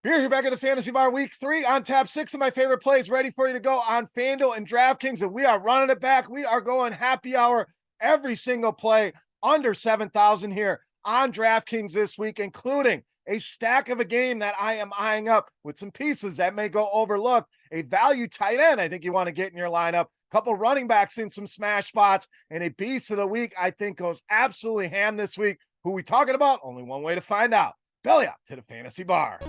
Here back at the Fantasy Bar Week 3 on tap. 6 of my favorite plays ready for you to go on FanDuel and DraftKings, and we are running it back. We are going happy hour every single play under 7,000 here on DraftKings this week, including a stack of a game that I am eyeing up with some pieces that may go overlooked, a value tight end I think you want to get in your lineup, a couple running backs in some smash spots, and a beast of the week I think goes absolutely ham this week. Who we talking about? Only one way to find out. Belly up to the Fantasy Bar.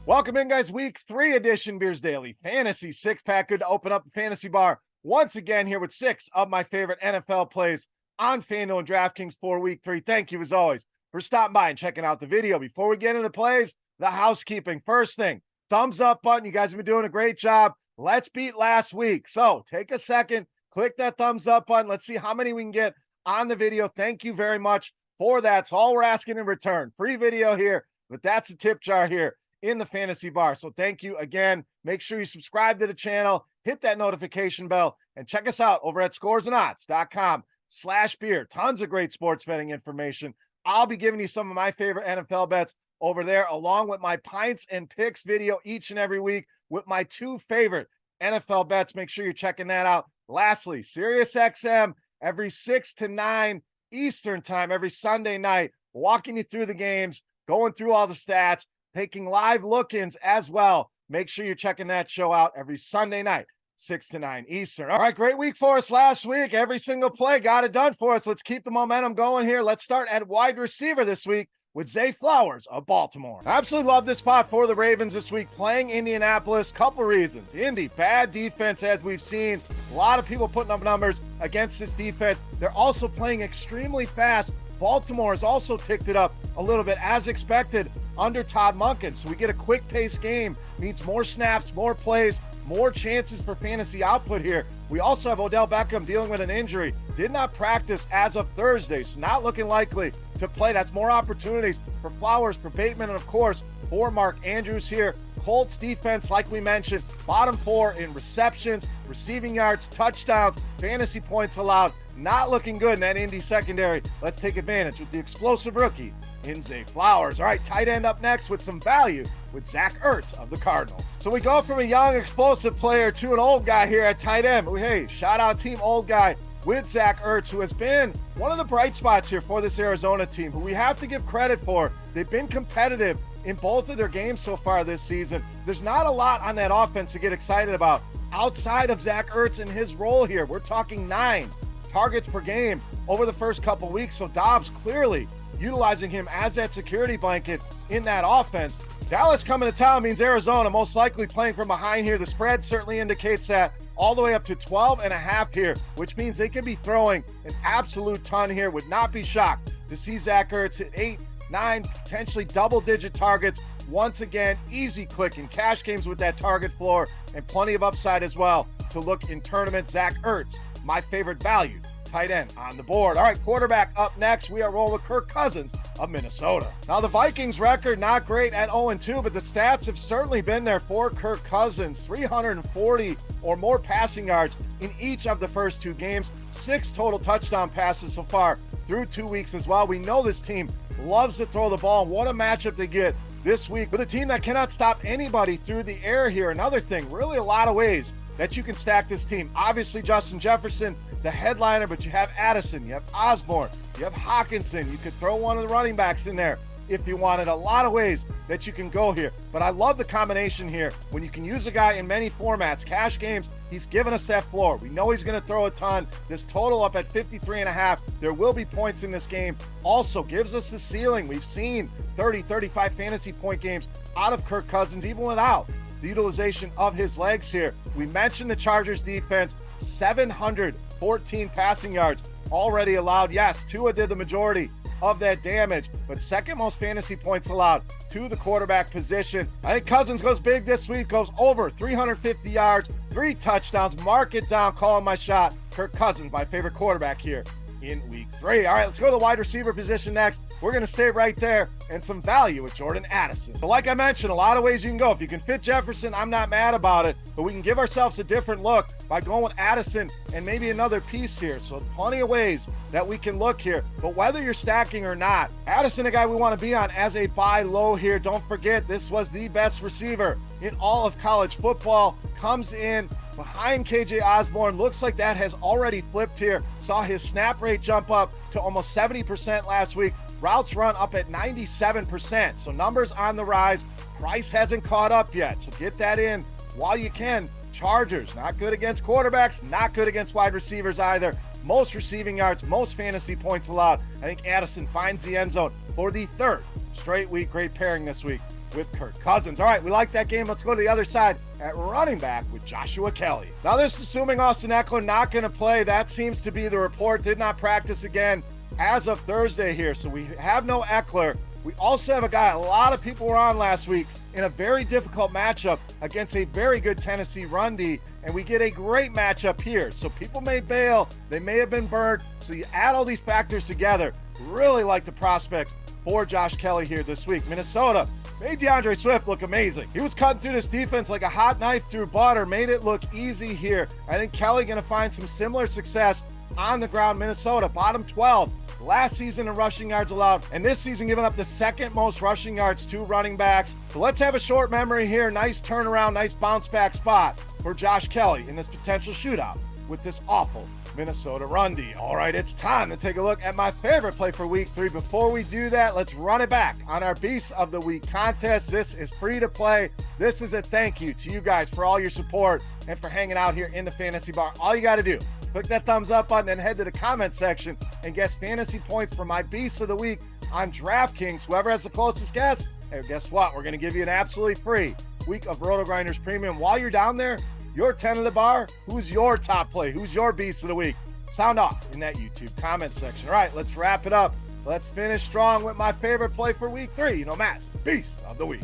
Welcome in, guys. Week 3 edition Beers Daily Fantasy 6-pack. Good to open up the Fantasy Bar once again here with 6 of my favorite NFL plays on FanDuel and DraftKings for Week 3. Thank you, as always, for stopping by and checking out the video. Before we get into the plays, the housekeeping. First thing, thumbs up button. You guys have been doing a great job. Let's beat last week. So take a second, click that thumbs up button. Let's see how many we can get on the video. Thank you very much for that. It's all we're asking in return. Free video here, but that's a tip jar here in the Fantasy Bar. So thank you again. Make sure you subscribe to the channel, hit that notification bell, and check us out over at scoresandodds.com/beer. Tons of great sports betting information. I'll be giving you some of my favorite NFL bets over there, along with my pints and picks video each and every week with my 2 favorite NFL bets. Make sure you're checking that out. Lastly, SiriusXM every 6 to 9 Eastern time, every Sunday night, walking you through the games, going through all the stats, taking live look-ins as well. Make sure you're checking that show out every Sunday night, 6 to 9 Eastern. All right, great week for us last week. Every single play got it done for us. Let's keep the momentum going here. Let's start at wide receiver this week with Zay Flowers of Baltimore. Absolutely love this spot for the Ravens this week, playing Indianapolis. Couple reasons. Indy, bad defense, as we've seen. A lot of people putting up numbers against this defense. They're also playing extremely fast. Baltimore has also ticked it up a little bit, as expected, under Todd Monken. So we get a quick pace game, means more snaps, more plays, more chances for fantasy output here. We also have Odell Beckham dealing with an injury. Did not practice as of Thursday, so not looking likely to play. That's more opportunities for Flowers, for Bateman, and of course, for Mark Andrews here. Colts defense, like we mentioned, bottom 4 in receptions, receiving yards, touchdowns, fantasy points allowed. Not looking good in that Indy secondary. Let's take advantage with the explosive rookie in Zay Flowers. All right, tight end up next with some value with Zach Ertz of the Cardinals. So we go from a young, explosive player to an old guy here at tight end. Hey, shout out team old guy with Zach Ertz, who has been one of the bright spots here for this Arizona team, who we have to give credit for. They've been competitive in both of their games so far this season. There's not a lot on that offense to get excited about outside of Zach Ertz and his role here. We're talking 9 targets per game over the first couple weeks. So Dobbs clearly utilizing him as that security blanket in that offense. Dallas coming to town means Arizona most likely playing from behind here. The spread certainly indicates that, all the way up to 12.5 here, which means they could be throwing an absolute ton here. Would not be shocked to see Zach Ertz hit 8, 9, potentially double-digit targets. Once again, easy click in cash games with that target floor, and plenty of upside as well to look in tournament. Zach Ertz, my favorite value tight end on the board. All right, quarterback up next. We are rolling with Kirk Cousins of Minnesota. Now, the Vikings record, not great at 0-2, but the stats have certainly been there for Kirk Cousins. 340 or more passing yards in each of the first 2 games. 6 total touchdown passes so far through 2 weeks as well. We know this team loves to throw the ball. What a matchup they get this week with a team that cannot stop anybody through the air here. Another thing, really a lot of ways that you can stack this team. Obviously, Justin Jefferson, the headliner, but you have Addison, you have Osborne, you have Hawkinson. You could throw one of the running backs in there if you wanted. A lot of ways that you can go here. But I love the combination here when you can use a guy in many formats. Cash games, he's given us that floor. We know he's going to throw a ton. This total up at 53.5. There will be points in this game. Also gives us the ceiling. We've seen 30, 35 fantasy point games out of Kirk Cousins, even without the utilization of his legs here. We mentioned the Chargers defense, 714 passing yards already allowed. Yes, Tua did the majority of that damage, but second most fantasy points allowed to the quarterback position. I think Cousins goes big this week, goes over 350 yards, 3 touchdowns. Mark it down, calling my shot. Kirk Cousins, my favorite quarterback here in week 3. All right, let's go to the wide receiver position next we're going to stay right there, and some value with Jordan Addison. But like I mentioned, a lot of ways you can go. If you can fit Jefferson, I'm not mad about it, but we can give ourselves a different look by going with Addison and maybe another piece here. So plenty of ways that we can look here. But whether you're stacking or not, Addison, a guy we want to be on as a buy low here. Don't forget, this was the best receiver in all of college football. Comes in behind KJ Osborne. Looks like that has already flipped here. Saw his snap rate jump up to almost 70% last week. Routes run up at 97%. So numbers on the rise. Price hasn't caught up yet. So get that in while you can. Chargers, not good against quarterbacks, not good against wide receivers either. Most receiving yards, most fantasy points allowed. I think Addison finds the end zone for the third straight week. Great pairing this week with Kirk Cousins. All right, we like that game. Let's go to the other side at running back with Joshua Kelly. Now, this is assuming Austin Eckler not going to play. That seems to be the report. Did not practice again as of Thursday here. So we have no Eckler. We also have a guy a lot of people were on last week in a very difficult matchup against a very good Tennessee run D, and we get a great matchup here. So people may bail. They may have been burned. So you add all these factors together. Really like the prospects for Josh Kelly here this week. Minnesota made DeAndre Swift look amazing. He was cutting through this defense like a hot knife through butter, made it look easy here. I think Kelly going to find some similar success on the ground. Minnesota, bottom 12 last season in rushing yards allowed, and this season giving up the second most rushing yards to running backs. So let's have a short memory here. Nice turnaround, nice bounce back spot for Josh Kelly in this potential shootout with this awful Minnesota run D. All right, it's time to take a look at my favorite play for week 3. Before we do that, let's run it back on our Beast of the Week contest. This is free to play. This is a thank you to you guys for all your support and for hanging out here in the Fantasy Bar. All you got to do, click that thumbs up button and head to the comment section and guess fantasy points for my Beast of the Week on DraftKings. Whoever has the closest guess, hey, guess what? We're going to give you an absolutely free week of RotoGrinders Premium. While you're down there, you're 10 of the bar. Who's your top play? Who's your Beast of the Week? Sound off in that YouTube comment section. All right, let's wrap it up. Let's finish strong with my favorite play for week 3. You know, Matt's Beast of the Week.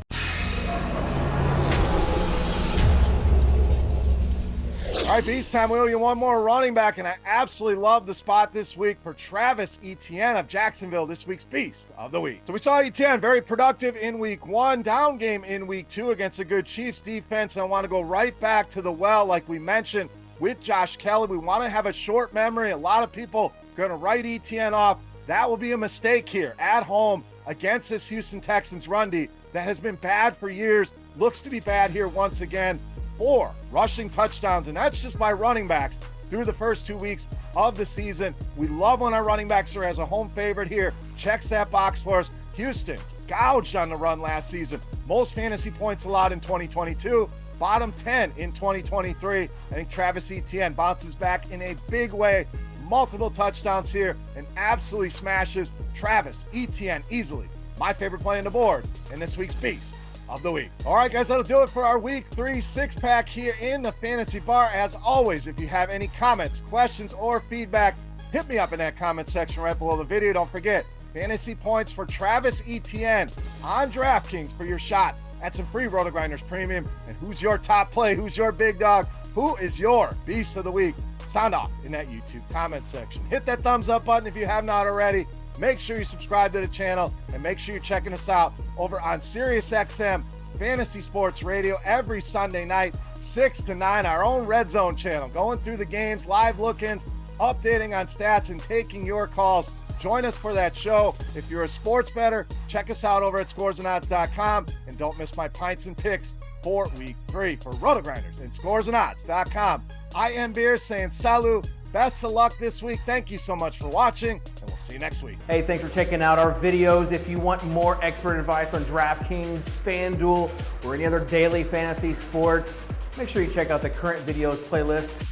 All right, Beast time. We owe you one more running back, and I absolutely love the spot this week for Travis Etienne of Jacksonville, this week's Beast of the Week. So we saw Etienne very productive in week 1, down game in week 2 against a good Chiefs defense. And I want to go right back to the well, like we mentioned, with Josh Kelly. We want to have a short memory. A lot of people going to write Etienne off. That will be a mistake here at home against this Houston Texans run D that has been bad for years. Looks to be bad here once again. 4 rushing touchdowns, and that's just by running backs through the first 2 weeks of the season. We love when our running backs are as a home favorite here. Checks that box for us. Houston gouged on the run last season. Most fantasy points allowed in 2022. Bottom 10 in 2023. I think Travis Etienne bounces back in a big way. Multiple touchdowns here and absolutely smashes Travis Etienne easily. My favorite play on the board in this week's Beast of the Week. All right, guys, that'll do it for our week 3 6-pack here in the Fantasy Bar. As always, if you have any comments, questions, or feedback, hit me up in that comment section right below the video. Don't forget, fantasy points for Travis Etienne on DraftKings for your shot at some free RotoGrinders Premium. And who's your top play? Who's your big dog? Who is your Beast of the Week? Sound off in that YouTube comment section. Hit that thumbs up button if you have not already. Make sure you subscribe to the channel, and make sure you're checking us out over on SiriusXM Fantasy Sports Radio every Sunday night, 6 to 9, our own Red Zone channel, going through the games, live look-ins, updating on stats, and taking your calls. Join us for that show. If you're a sports bettor, check us out over at scoresandodds.com, and don't miss my pints and picks for week 3 for RotoGrinders and scoresandodds.com. I am Beer saying salut. Best of luck this week. Thank you so much for watching, and we'll see you next week. Hey, thanks for checking out our videos. If you want more expert advice on DraftKings, FanDuel, or any other daily fantasy sports, make sure you check out the current videos playlist.